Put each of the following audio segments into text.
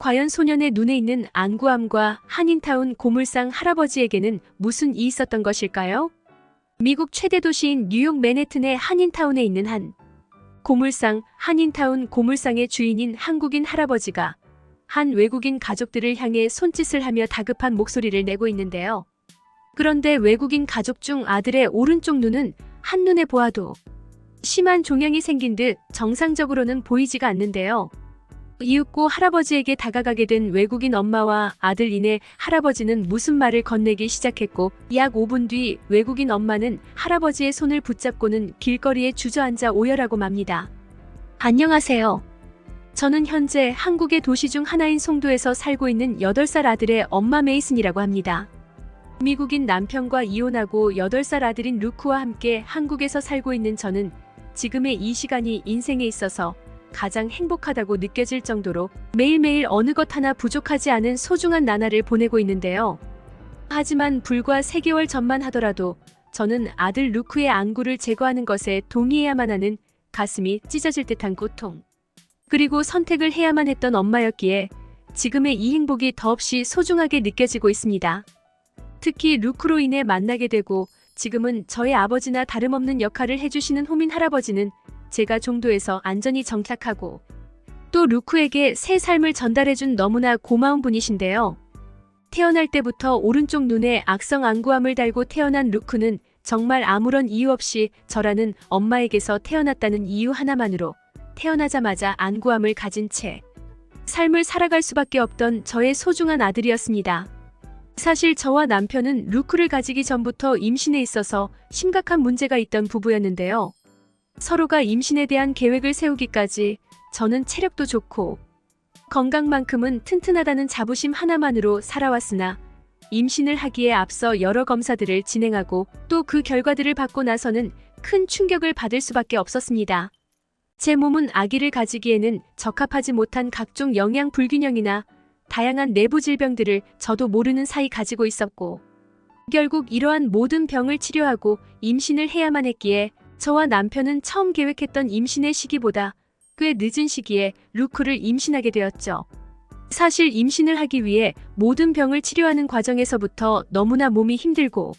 과연 소년의 눈에 있는 안구함과 한인타운 고물상 할아버지에게는 무슨 일이 있었던 것일까요? 미국 최대 도시인 뉴욕 맨해튼의 한인타운에 있는 한 고물상, 한인타운 고물상의 주인인 한국인 할아버지가 한 외국인 가족들을 향해 손짓을 하며 다급한 목소리를 내고 있는데요. 그런데 외국인 가족 중 아들의 오른쪽 눈은 한눈에 보아도 심한 종양이 생긴 듯 정상적으로는 보이지가 않는데요. 이윽고 할아버지에게 다가가게 된 외국인 엄마와 아들 이내 할아버지는 무슨 말을 건네기 시작했고 약 5분 뒤 외국인 엄마는 할아버지의 손을 붙잡고는 길거리에 주저앉아 오열하고 맙니다. 안녕하세요. 저는 현재 한국의 도시 중 하나인 송도에서 살고 있는 8살 아들의 엄마 메이슨이라고 합니다. 미국인 남편과 이혼하고 8살 아들인 루크와 함께 한국에서 살고 있는 저는 지금의 이 시간이 인생에 있어서 가장 행복하다고 느껴질 정도로 매일매일 어느 것 하나 부족하지 않은 소중한 나날을 보내고 있는데요. 하지만 불과 3개월 전만 하더라도 저는 아들 루크의 안구를 제거하는 것에 동의해야만 하는 가슴이 찢어질 듯한 고통, 그리고 선택을 해야만 했던 엄마였기에 지금의 이 행복이 더없이 소중하게 느껴지고 있습니다. 특히 루크로 인해 만나게 되고 지금은 저의 아버지나 다름없는 역할을 해주시는 호민 할아버지는 제가 종도에서 안전히 정착하고 또 루크에게 새 삶을 전달해준 너무나 고마운 분이신데요. 태어날 때부터 오른쪽 눈에 악성 안구암을 달고 태어난 루크는 정말 아무런 이유 없이 저라는 엄마에게서 태어났다는 이유 하나만으로 태어나자마자 안구암을 가진 채 삶을 살아갈 수밖에 없던 저의 소중한 아들이었습니다. 사실 저와 남편은 루크를 가지기 전부터 임신에 있어서 심각한 문제가 있던 부부였는데요. 서로가 임신에 대한 계획을 세우기까지 저는 체력도 좋고 건강만큼은 튼튼하다는 자부심 하나만으로 살아왔으나 임신을 하기에 앞서 여러 검사들을 진행하고 또 그 결과들을 받고 나서는 큰 충격을 받을 수밖에 없었습니다. 제 몸은 아기를 가지기에는 적합하지 못한 각종 영양 불균형이나 다양한 내부 질병들을 저도 모르는 사이 가지고 있었고 결국 이러한 모든 병을 치료하고 임신을 해야만 했기에 저와 남편은 처음 계획했던 임신의 시기보다 꽤 늦은 시기에 루크를 임신하게 되었죠. 사실 임신을 하기 위해 모든 병을 치료하는 과정에서부터 너무나 몸이 힘들고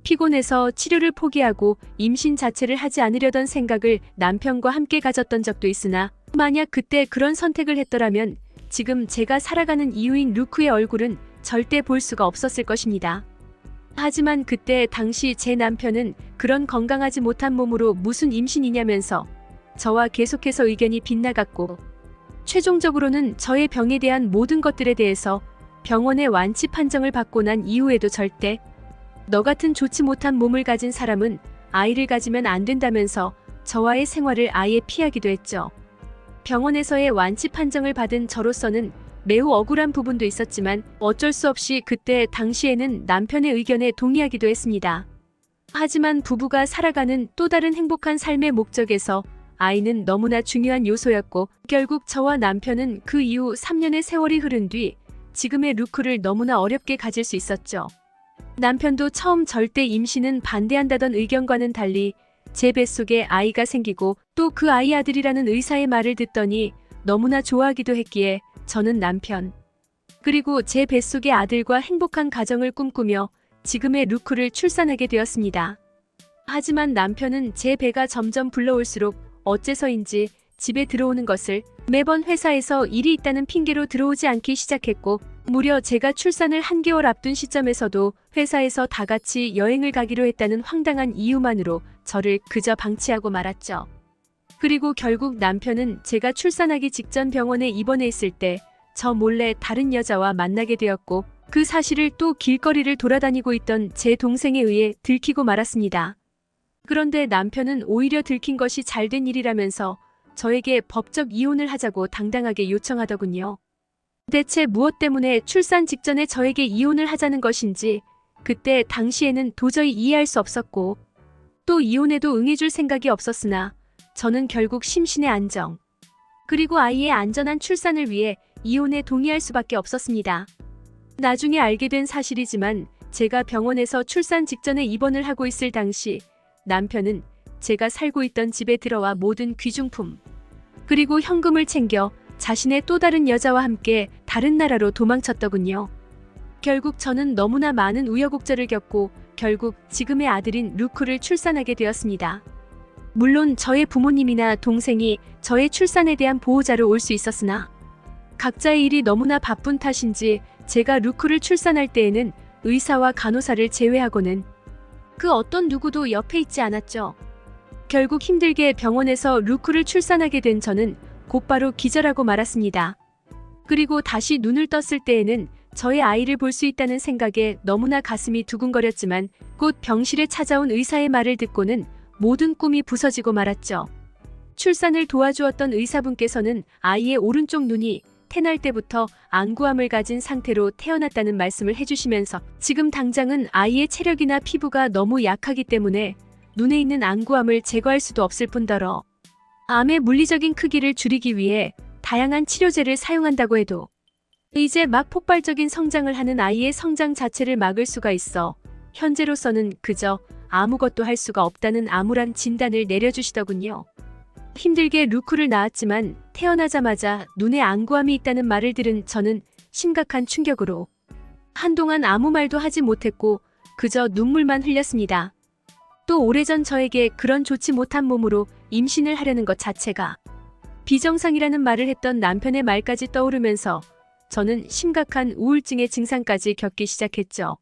피곤해서 치료를 포기하고 임신 자체를 하지 않으려던 생각을 남편과 함께 가졌던 적도 있으나 만약 그때 그런 선택을 했더라면 지금 제가 살아가는 이유인 루크의 얼굴은 절대 볼 수가 없었을 것입니다. 하지만 그때 당시 제 남편은 그런 건강하지 못한 몸으로 무슨 임신이냐면서 저와 계속해서 의견이 빗나갔고 최종적으로는 저의 병에 대한 모든 것들에 대해서 병원의 완치 판정을 받고 난 이후에도 절대 너 같은 좋지 못한 몸을 가진 사람은 아이를 가지면 안 된다면서 저와의 생활을 아예 피하기도 했죠. 병원에서의 완치 판정을 받은 저로서는 매우 억울한 부분도 있었지만 어쩔 수 없이 그때 당시에는 남편의 의견에 동의하기도 했습니다. 하지만 부부가 살아가는 또 다른 행복한 삶의 목적에서 아이는 너무나 중요한 요소였고 결국 저와 남편은 그 이후 3년의 세월이 흐른 뒤 지금의 루크를 너무나 어렵게 가질 수 있었죠. 남편도 처음 절대 임신은 반대한다던 의견과는 달리 제 뱃속에 아이가 생기고 또 그 아이 아들이라는 의사의 말을 듣더니 너무나 좋아하기도 했기에 저는 남편 그리고 제 뱃속의 아들과 행복한 가정을 꿈꾸며 지금의 루크를 출산하게 되었습니다. 하지만 남편은 제 배가 점점 불러올수록 어째서인지 집에 들어오는 것을 매번 회사에서 일이 있다는 핑계로 들어오지 않기 시작했고 무려 제가 출산을 1개월 앞둔 시점에서도 회사에서 다 같이 여행을 가기로 했다는 황당한 이유만으로 저를 그저 방치하고 말았죠. 그리고 결국 남편은 제가 출산하기 직전 병원에 입원해 있을 때 저 몰래 다른 여자와 만나게 되었고 그 사실을 또 길거리를 돌아다니고 있던 제 동생에 의해 들키고 말았습니다. 그런데 남편은 오히려 들킨 것이 잘된 일이라면서 저에게 법적 이혼을 하자고 당당하게 요청하더군요. 대체 무엇 때문에 출산 직전에 저에게 이혼을 하자는 것인지 그때 당시에는 도저히 이해할 수 없었고 또 이혼에도 응해줄 생각이 없었으나 저는 결국 심신의 안정 그리고 아이의 안전한 출산을 위해 이혼에 동의할 수밖에 없었습니다. 나중에 알게 된 사실이지만 제가 병원에서 출산 직전에 입원을 하고 있을 당시 남편은 제가 살고 있던 집에 들어와 모든 귀중품 그리고 현금을 챙겨 자신의 또 다른 여자와 함께 다른 나라로 도망쳤더군요. 결국 저는 너무나 많은 우여곡절을 겪고 결국 지금의 아들인 루크를 출산하게 되었습니다. 물론 저의 부모님이나 동생이 저의 출산에 대한 보호자로 올 수 있었으나 각자의 일이 너무나 바쁜 탓인지 제가 루크를 출산할 때에는 의사와 간호사를 제외하고는 그 어떤 누구도 옆에 있지 않았죠. 결국 힘들게 병원에서 루크를 출산하게 된 저는 곧바로 기절하고 말았습니다. 그리고 다시 눈을 떴을 때에는 저의 아이를 볼 수 있다는 생각에 너무나 가슴이 두근거렸지만 곧 병실에 찾아온 의사의 말을 듣고는 모든 꿈이 부서지고 말았죠. 출산을 도와주었던 의사분께서는 아이의 오른쪽 눈이 태어날 때부터 안구암을 가진 상태로 태어났다는 말씀을 해주시면서 지금 당장은 아이의 체력이나 피부가 너무 약하기 때문에 눈에 있는 안구암을 제거할 수도 없을 뿐더러 암의 물리적인 크기를 줄이기 위해 다양한 치료제를 사용한다고 해도 이제 막 폭발적인 성장을 하는 아이의 성장 자체를 막을 수가 있어 현재로서는 그저 아무것도 할 수가 없다는 암울한 진단을 내려주시더군요. 힘들게 루크를 낳았지만 태어나자마자 눈에 안구암이 있다는 말을 들은 저는 심각한 충격으로 한동안 아무 말도 하지 못했고 그저 눈물만 흘렸습니다. 또 오래전 저에게 그런 좋지 못한 몸으로 임신을 하려는 것 자체가 비정상이라는 말을 했던 남편의 말까지 떠오르면서 저는 심각한 우울증의 증상까지 겪기 시작했죠.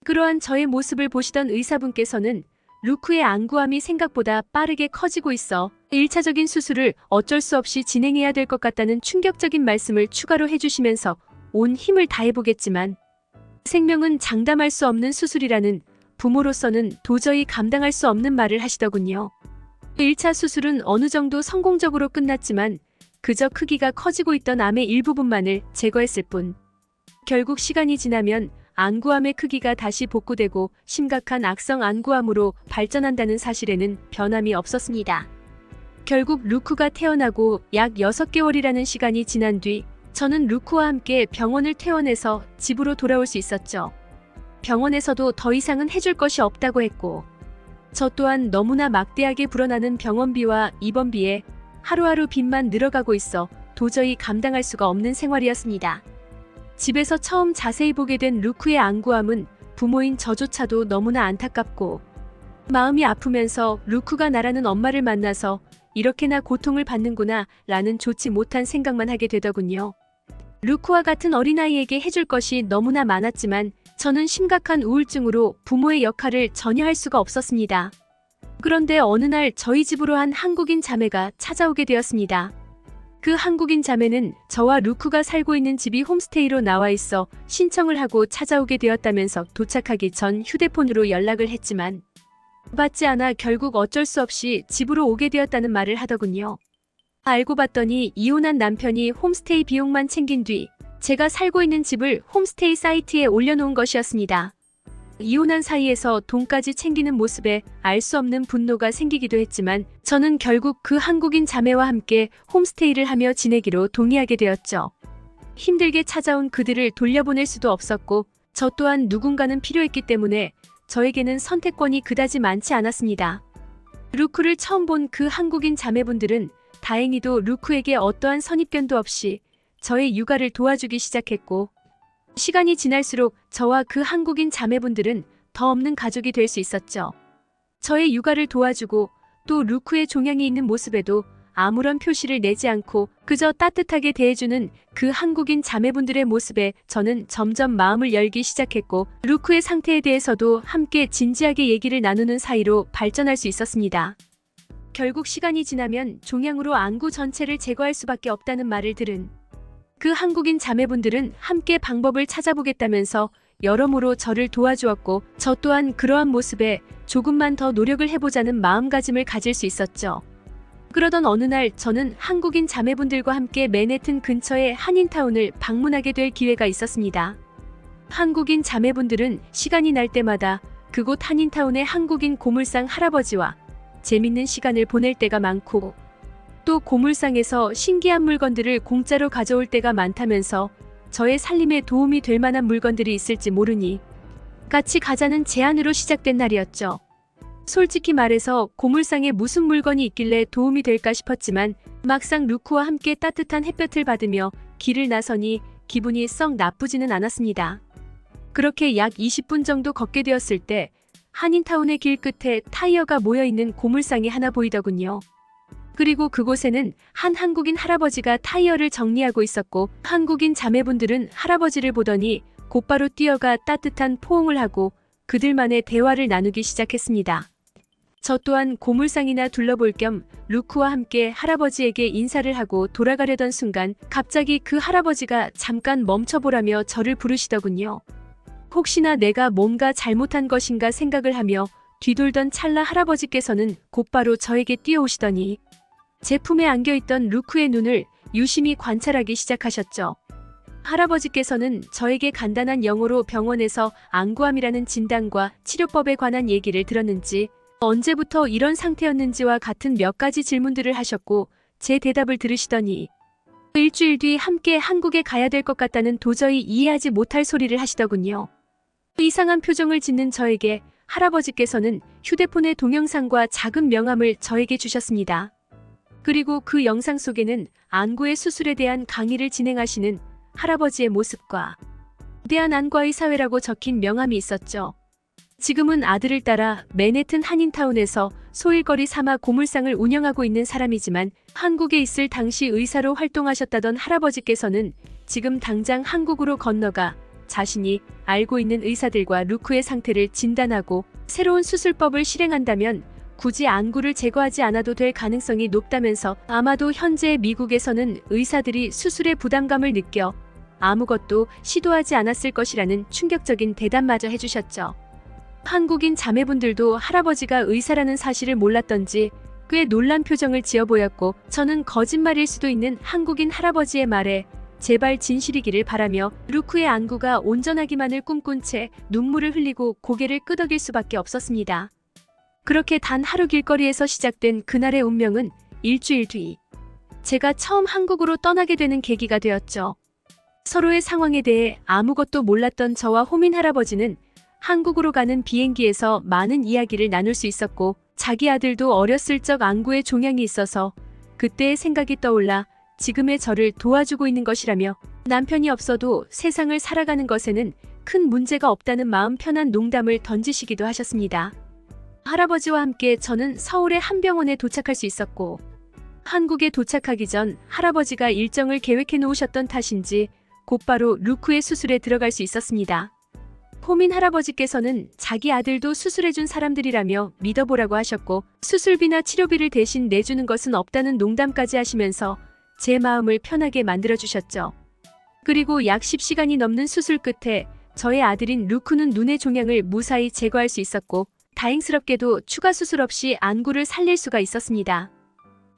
그러한 저의 모습을 보시던 의사분께서는 루크의 안구암이 생각보다 빠르게 커지고 있어 1차적인 수술을 어쩔 수 없이 진행해야 될 것 같다는 충격적인 말씀을 추가로 해주시면서 온 힘을 다해보겠지만 생명은 장담할 수 없는 수술이라는 부모로서는 도저히 감당할 수 없는 말을 하시더군요. 1차 수술은 어느 정도 성공적으로 끝났지만 그저 크기가 커지고 있던 암의 일부분만을 제거했을 뿐 결국 시간이 지나면 안구암의 크기가 다시 복구되고 심각한 악성 안구암으로 발전한다는 사실에는 변함이 없었습니다. 결국 루크가 태어나고 약 6개월이라는 시간이 지난 뒤 저는 루크와 함께 병원을 퇴원해서 집으로 돌아올 수 있었죠. 병원에서도 더 이상은 해줄 것이 없다고 했고 저 또한 너무나 막대하게 불어나는 병원비와 입원비에 하루하루 빚만 늘어가고 있어 도저히 감당할 수가 없는 생활이었습니다. 집에서 처음 자세히 보게 된 루크의 안구암은 부모인 저조차도 너무나 안타깝고 마음이 아프면서 루크가 나라는 엄마를 만나서 이렇게나 고통을 받는구나 라는 좋지 못한 생각만 하게 되더군요. 루크와 같은 어린아이에게 해줄 것이 너무나 많았지만 저는 심각한 우울증으로 부모의 역할을 전혀 할 수가 없었습니다. 그런데 어느 날 저희 집으로 한 한국인 자매가 찾아오게 되었습니다. 그 한국인 자매는 저와 루크가 살고 있는 집이 홈스테이로 나와 있어 신청을 하고 찾아오게 되었다면서 도착하기 전 휴대폰으로 연락을 했지만 받지 않아 결국 어쩔 수 없이 집으로 오게 되었다는 말을 하더군요. 알고 봤더니 이혼한 남편이 홈스테이 비용만 챙긴 뒤 제가 살고 있는 집을 홈스테이 사이트에 올려놓은 것이었습니다. 이혼한 사이에서 돈까지 챙기는 모습에 알 수 없는 분노가 생기기도 했지만 저는 결국 그 한국인 자매와 함께 홈스테이를 하며 지내기로 동의하게 되었죠. 힘들게 찾아온 그들을 돌려보낼 수도 없었고 저 또한 누군가는 필요했기 때문에 저에게는 선택권이 그다지 많지 않았습니다. 루크를 처음 본 그 한국인 자매분들은 다행히도 루크에게 어떠한 선입견도 없이 저의 육아를 도와주기 시작했고 시간이 지날수록 저와 그 한국인 자매분들은 더 없는 가족이 될 수 있었죠. 저의 육아를 도와주고 또 루크의 종양이 있는 모습에도 아무런 표시를 내지 않고 그저 따뜻하게 대해주는 그 한국인 자매분들의 모습에 저는 점점 마음을 열기 시작했고 루크의 상태에 대해서도 함께 진지하게 얘기를 나누는 사이로 발전할 수 있었습니다. 결국 시간이 지나면 종양으로 안구 전체를 제거할 수밖에 없다는 말을 들은 그 한국인 자매분들은 함께 방법을 찾아보겠다면서 여러모로 저를 도와주었고 저 또한 그러한 모습에 조금만 더 노력을 해보자는 마음가짐을 가질 수 있었죠. 그러던 어느 날 저는 한국인 자매분들과 함께 맨해튼 근처의 한인타운을 방문하게 될 기회가 있었습니다. 한국인 자매분들은 시간이 날 때마다 그곳 한인타운의 한국인 고물상 할아버지와 재밌는 시간을 보낼 때가 많고 또 고물상에서 신기한 물건들을 공짜로 가져올 때가 많다면서 저의 살림에 도움이 될 만한 물건들이 있을지 모르니 같이 가자는 제안으로 시작된 날이었죠. 솔직히 말해서 고물상에 무슨 물건이 있길래 도움이 될까 싶었지만 막상 루크와 함께 따뜻한 햇볕을 받으며 길을 나서니 기분이 썩 나쁘지는 않았습니다. 그렇게 약 20분 정도 걷게 되었을 때 한인타운의 길 끝에 타이어가 모여있는 고물상이 하나 보이더군요. 그리고 그곳에는 한 한국인 할아버지가 타이어를 정리하고 있었고, 한국인 자매분들은 할아버지를 보더니 곧바로 뛰어가 따뜻한 포옹을 하고 그들만의 대화를 나누기 시작했습니다. 저 또한 고물상이나 둘러볼 겸 루크와 함께 할아버지에게 인사를 하고 돌아가려던 순간 갑자기 그 할아버지가 잠깐 멈춰보라며 저를 부르시더군요. 혹시나 내가 뭔가 잘못한 것인가 생각을 하며 뒤돌던 찰나 할아버지께서는 곧바로 저에게 뛰어오시더니 제 품에 안겨있던 루크의 눈을 유심히 관찰하기 시작하셨죠. 할아버지께서는 저에게 간단한 영어로 병원에서 안구암이라는 진단과 치료법에 관한 얘기를 들었는지, 언제부터 이런 상태였는지와 같은 몇 가지 질문들을 하셨고, 제 대답을 들으시더니 일주일 뒤 함께 한국에 가야 될 것 같다는 도저히 이해하지 못할 소리를 하시더군요. 이상한 표정을 짓는 저에게 할아버지께서는 휴대폰의 동영상과 작은 명함을 저에게 주셨습니다. 그리고 그 영상 속에는 안구의 수술에 대한 강의를 진행하시는 할아버지의 모습과 대한 안과의사회라고 적힌 명함이 있었죠. 지금은 아들을 따라 맨해튼 한인타운에서 소일거리 삼아 고물상을 운영하고 있는 사람이지만, 한국에 있을 당시 의사로 활동하셨다던 할아버지께서는 지금 당장 한국으로 건너가 자신이 알고 있는 의사들과 루크의 상태를 진단하고 새로운 수술법을 실행한다면 굳이 안구를 제거하지 않아도 될 가능성이 높다면서, 아마도 현재 미국에서는 의사들이 수술의 부담감을 느껴 아무것도 시도하지 않았을 것이라는 충격적인 대답마저 해주셨죠. 한국인 자매분들도 할아버지가 의사라는 사실을 몰랐던지 꽤 놀란 표정을 지어 보였고, 저는 거짓말일 수도 있는 한국인 할아버지의 말에 제발 진실이기를 바라며 루크의 안구가 온전하기만을 꿈꾼 채 눈물을 흘리고 고개를 끄덕일 수밖에 없었습니다. 그렇게 단 하루 길거리에서 시작된 그날의 운명은 일주일 뒤 제가 처음 한국으로 떠나게 되는 계기가 되었죠. 서로의 상황에 대해 아무것도 몰랐던 저와 호민 할아버지는 한국으로 가는 비행기에서 많은 이야기를 나눌 수 있었고, 자기 아들도 어렸을 적 안구에 종양이 있어서 그때의 생각이 떠올라 지금의 저를 도와주고 있는 것이라며, 남편이 없어도 세상을 살아가는 것에는 큰 문제가 없다는 마음 편한 농담을 던지시기도 하셨습니다. 할아버지와 함께 저는 서울의 한 병원에 도착할 수 있었고, 한국에 도착하기 전 할아버지가 일정을 계획해 놓으셨던 탓인지 곧바로 루크의 수술에 들어갈 수 있었습니다. 호민 할아버지께서는 자기 아들도 수술해준 사람들이라며 믿어보라고 하셨고, 수술비나 치료비를 대신 내주는 것은 없다는 농담까지 하시면서 제 마음을 편하게 만들어주셨죠. 그리고 약 10시간이 넘는 수술 끝에 저의 아들인 루크는 눈의 종양을 무사히 제거할 수 있었고, 다행스럽게도 추가 수술 없이 안구를 살릴 수가 있었습니다.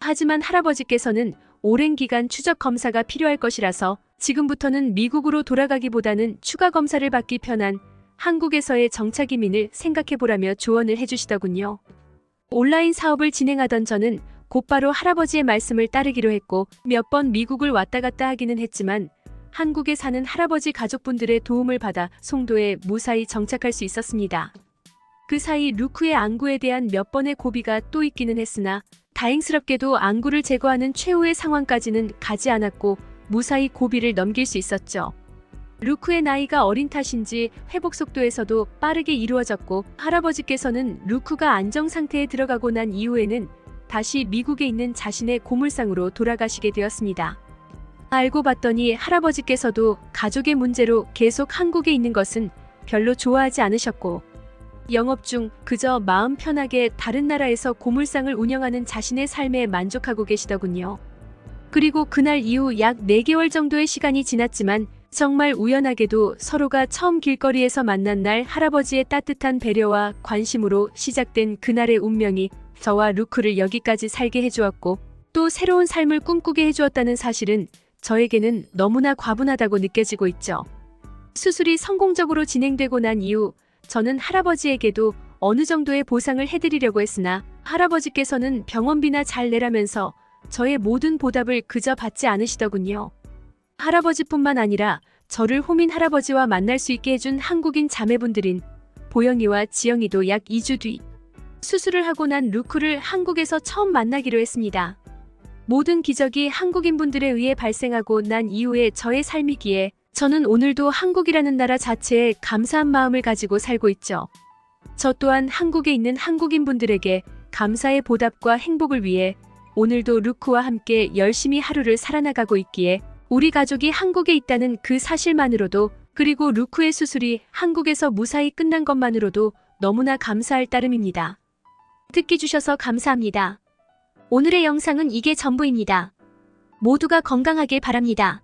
하지만 할아버지께서는 오랜 기간 추적 검사가 필요할 것이라서 지금부터는 미국으로 돌아가기보다는 추가 검사를 받기 편한 한국에서의 정착 이민을 생각해보라며 조언을 해주시더군요. 온라인 사업을 진행하던 저는 곧바로 할아버지의 말씀을 따르기로 했고, 몇 번 미국을 왔다 갔다 하기는 했지만 한국에 사는 할아버지 가족분들의 도움을 받아 송도에 무사히 정착할 수 있었습니다. 그 사이 루크의 안구에 대한 몇 번의 고비가 또 있기는 했으나 다행스럽게도 안구를 제거하는 최후의 상황까지는 가지 않았고 무사히 고비를 넘길 수 있었죠. 루크의 나이가 어린 탓인지 회복 속도에서도 빠르게 이루어졌고, 할아버지께서는 루크가 안정 상태에 들어가고 난 이후에는 다시 미국에 있는 자신의 고물상으로 돌아가시게 되었습니다. 알고 봤더니 할아버지께서도 가족의 문제로 계속 한국에 있는 것은 별로 좋아하지 않으셨고, 영업 중 그저 마음 편하게 다른 나라에서 고물상을 운영하는 자신의 삶에 만족하고 계시더군요. 그리고 그날 이후 약 4개월 정도의 시간이 지났지만 정말 우연하게도 서로가 처음 길거리에서 만난 날 할아버지의 따뜻한 배려와 관심으로 시작된 그날의 운명이 저와 루크를 여기까지 살게 해주었고, 또 새로운 삶을 꿈꾸게 해주었다는 사실은 저에게는 너무나 과분하다고 느껴지고 있죠. 수술이 성공적으로 진행되고 난 이후 저는 할아버지에게도 어느 정도의 보상을 해드리려고 했으나 할아버지께서는 병원비나 잘 내라면서 저의 모든 보답을 그저 받지 않으시더군요. 할아버지뿐만 아니라 저를 호민 할아버지와 만날 수 있게 해준 한국인 자매분들인 보영이와 지영이도 약 2주 뒤 수술을 하고 난 루크를 한국에서 처음 만나기로 했습니다. 모든 기적이 한국인분들에 의해 발생하고 난 이후의 저의 삶이기에 저는 오늘도 한국이라는 나라 자체에 감사한 마음을 가지고 살고 있죠. 저 또한 한국에 있는 한국인분들에게 감사의 보답과 행복을 위해 오늘도 루크와 함께 열심히 하루를 살아나가고 있기에 우리 가족이 한국에 있다는 그 사실만으로도, 그리고 루크의 수술이 한국에서 무사히 끝난 것만으로도 너무나 감사할 따름입니다. 듣기 주셔서 감사합니다. 오늘의 영상은 이게 전부입니다. 모두가 건강하길 바랍니다.